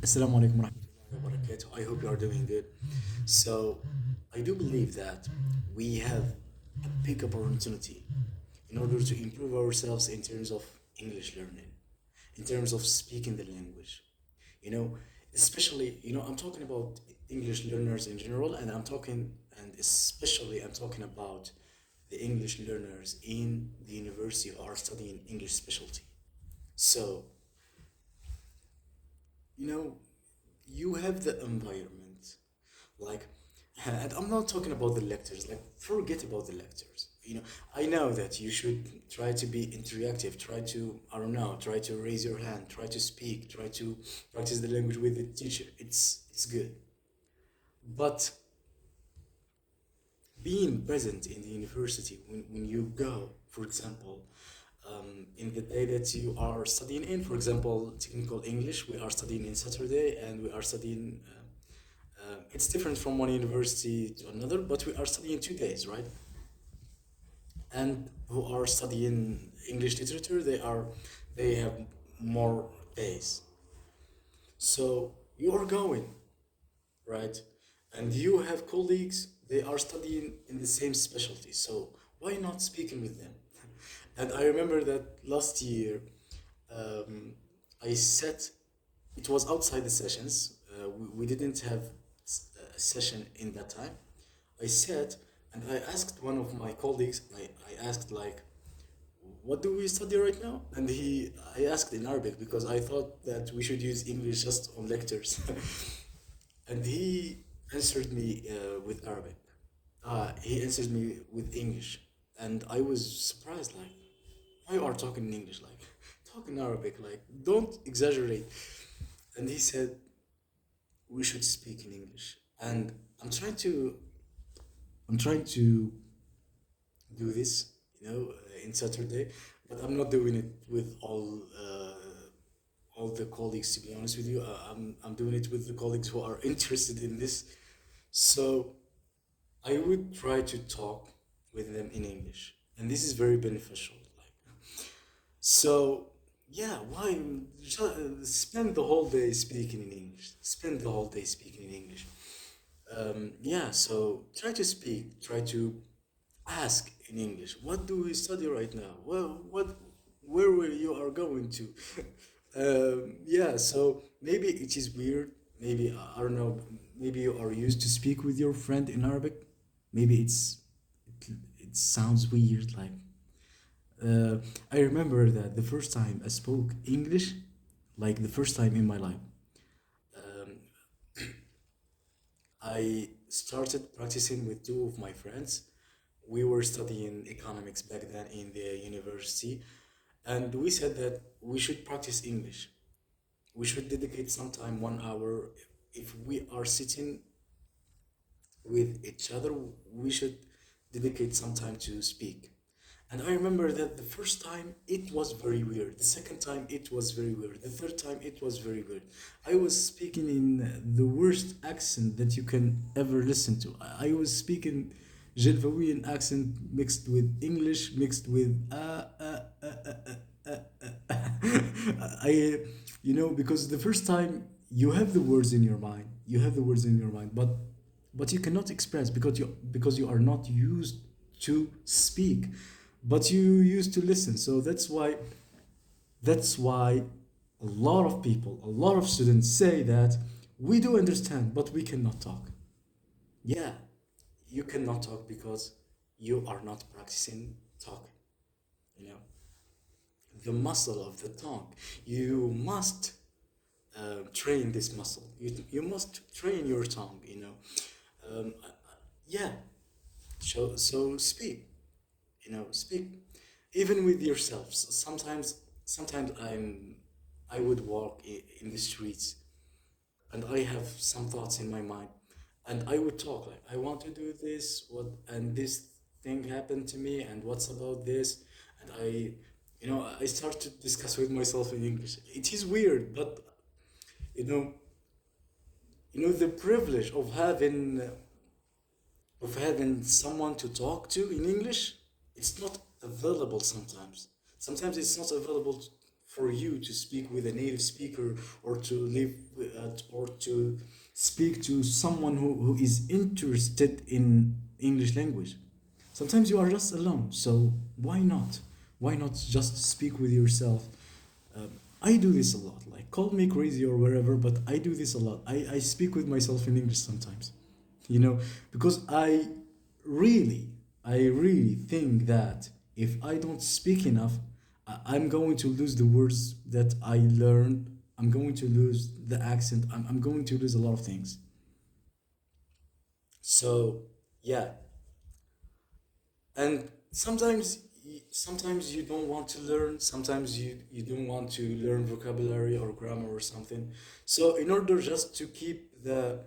Assalamu alaikum warahmatullahi wabarakatuh. I hope you are doing good. So, I do believe that we have a big opportunity in order to improve ourselves in terms of English learning, in terms of speaking the language. You know, especially, I'm talking about English learners in general, and especially, I'm talking about the English learners in the university who are studying English specialty. So, you know, you have the environment, like, and I'm not talking about the lectures, like, forget about the lectures. I know that you should try to be interactive, try to, I don't know, try to raise your hand, try to speak, try to practice the language with the teacher. It's good. But being present in the university, when you go, for example, in the day that you are studying in, for example, technical English, we are studying in Saturday, and we are studying it's different from one university to another, but we are studying 2 days, right? And who are studying English literature, they have more days. So you are going, right? And you have colleagues, they are studying in the same specialty. So why not speaking with them? And I remember that last year, um, I sat, it was outside the sessions. We didn't have a session in that time. I sat and I asked one of my colleagues, I asked, like, what do we study right now? And I asked in Arabic because I thought that we should use English just on lectures. And he answered me with Arabic. He answered me with English. And I was surprised, like, why you are talking in English? Like, talk in Arabic, like, don't exaggerate. And he said, we should speak in English. And I'm trying to, I'm trying to do this, in Saturday, but I'm not doing it with all the colleagues. To be honest with you, I'm doing it with the colleagues who are interested in this. So I would try to talk with them in English, and this is very beneficial. Like, so yeah, why spend the whole day speaking in English? Spend the whole day speaking in English. Yeah, so try to speak, try to ask in English. What do we study right now? Well, where you are going to? Yeah, so maybe it is weird. Maybe I don't know. Maybe you are used to speak with your friend in Arabic. Maybe it sounds weird. Like, uh, I remember that the first time I spoke English, like the first time in my life, um, I started practicing with two of my friends. We were studying economics back then in the university, and we said that we should practice English. We should dedicate some time, 1 hour. If we are sitting with each other, we should dedicate some time to speak. And I remember that the first time it was very weird. The second time it was very weird. The third time it was very weird. I was speaking in the worst accent that you can ever listen to. I was speaking Jelvawian accent mixed with English, mixed with I, because the first time you have the words in your mind, but you cannot express because you are not used to speak, but you used to listen. So that's why a lot of people, a lot of students say that we do understand, but we cannot talk. Yeah, you cannot talk because you are not practicing talking. You know, the muscle of the tongue. You must train this muscle. You must train your tongue. Yeah. So speak. Speak even with yourself. Sometimes I would walk in the streets, and I have some thoughts in my mind, and I would talk, like, I want to do this, and this thing happened to me, and what's about this, and I start to discuss with myself in English. It is weird, but you know, the privilege of having someone to talk to in English, it's not available sometimes. Sometimes it's not available for you to speak with a native speaker, or to live at or to speak to someone who is interested in English language. Sometimes you are just alone, so why not? Why not just speak with yourself? I do this a lot. Like, call me crazy or wherever, but I do this a lot. I speak with myself in English sometimes, you know, because really, I really think that if I don't speak enough, I'm going to lose the words that I learned. I'm going to lose the accent. I'm going to lose a lot of things. So, yeah, and sometimes you don't want to learn, sometimes you don't want to learn vocabulary or grammar or something. So in order just to keep the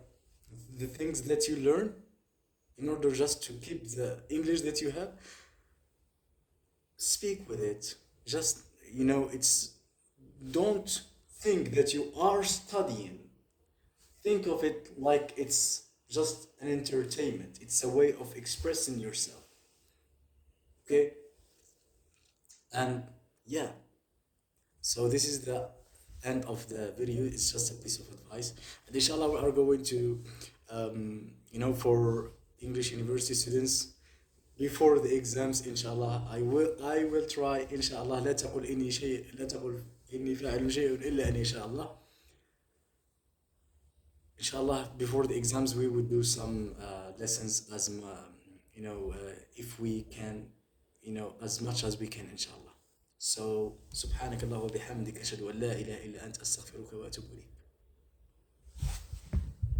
things that you learn, in order just to keep the English that you have, speak with it. Just, it's, don't think that you are studying. Think of it like it's just an entertainment. It's a way of expressing yourself. Okay? And yeah, so this is the end of the video. It's just a piece of advice. And inshallah, we are going to, for English university students, before the exams, inshallah, I will try, inshallah. لا تقل إني فاعل شيء إلا أن يشاء الله. Inshallah, before the exams, we would do some lessons if we can, as much as we can, inshallah. So, subhanakallah wa bihamdik ashhadu an la ilaha illa anta astaghfiruka wa atubu ilayk.